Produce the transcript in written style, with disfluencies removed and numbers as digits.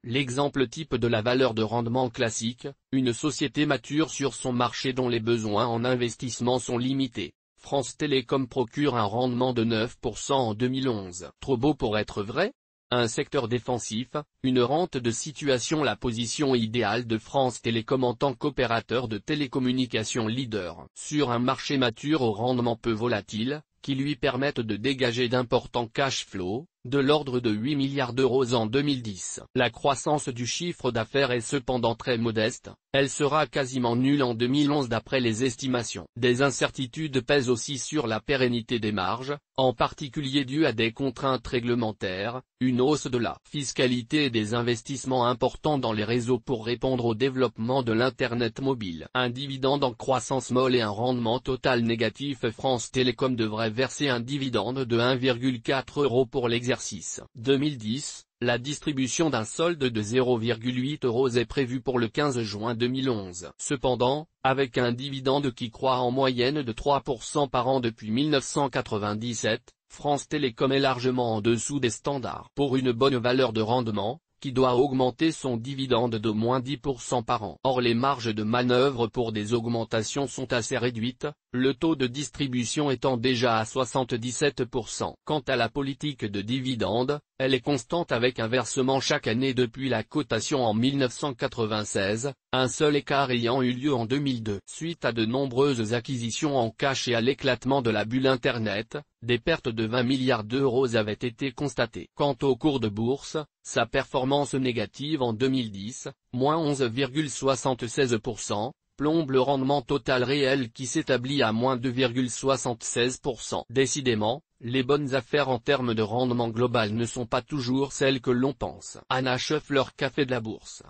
l'exemple type de la valeur de rendement classique, une société mature sur son marché dont les besoins en investissement sont limités. France Télécom procure un rendement de 9% en 2011. Trop beau pour être vrai? Un secteur défensif, une rente de situation. La position idéale de France Télécom en tant qu'opérateur de télécommunications leader sur un marché mature au rendement peu volatile, qui lui permettent de dégager d'importants cash flows, de l'ordre de 8 milliards d'euros en 2010. La croissance du chiffre d'affaires est cependant très modeste, elle sera quasiment nulle en 2011 d'après les estimations. Des incertitudes pèsent aussi sur la pérennité des marges, en particulier dues à des contraintes réglementaires, une hausse de la fiscalité et des investissements importants dans les réseaux pour répondre au développement de l'Internet mobile. Un dividende en croissance molle et un rendement total négatif. France Télécom devrait verser un dividende de 1,4 € pour l'exercice 2010, la distribution d'un solde de 0,8 € est prévue pour le 15 juin 2011. Cependant, avec un dividende qui croît en moyenne de 3% par an depuis 1997, France Télécom est largement en dessous des standards pour une bonne valeur de rendement, qui doit augmenter son dividende d'au moins 10% par an. Or les marges de manœuvre pour des augmentations sont assez réduites, le taux de distribution étant déjà à 77%. Quant à la politique de dividende, elle est constante avec un versement chaque année depuis la cotation en 1996, un seul écart ayant eu lieu en 2002. Suite à de nombreuses acquisitions en cash et à l'éclatement de la bulle Internet, des pertes de 20 milliards d'euros avaient été constatées. Quant au cours de bourse, sa performance négative en 2010, moins 11,76%, plombe le rendement total réel qui s'établit à moins 2,76%. Décidément, les bonnes affaires en termes de rendement global ne sont pas toujours celles que l'on pense. Anna Scheffler Café de la Bourse.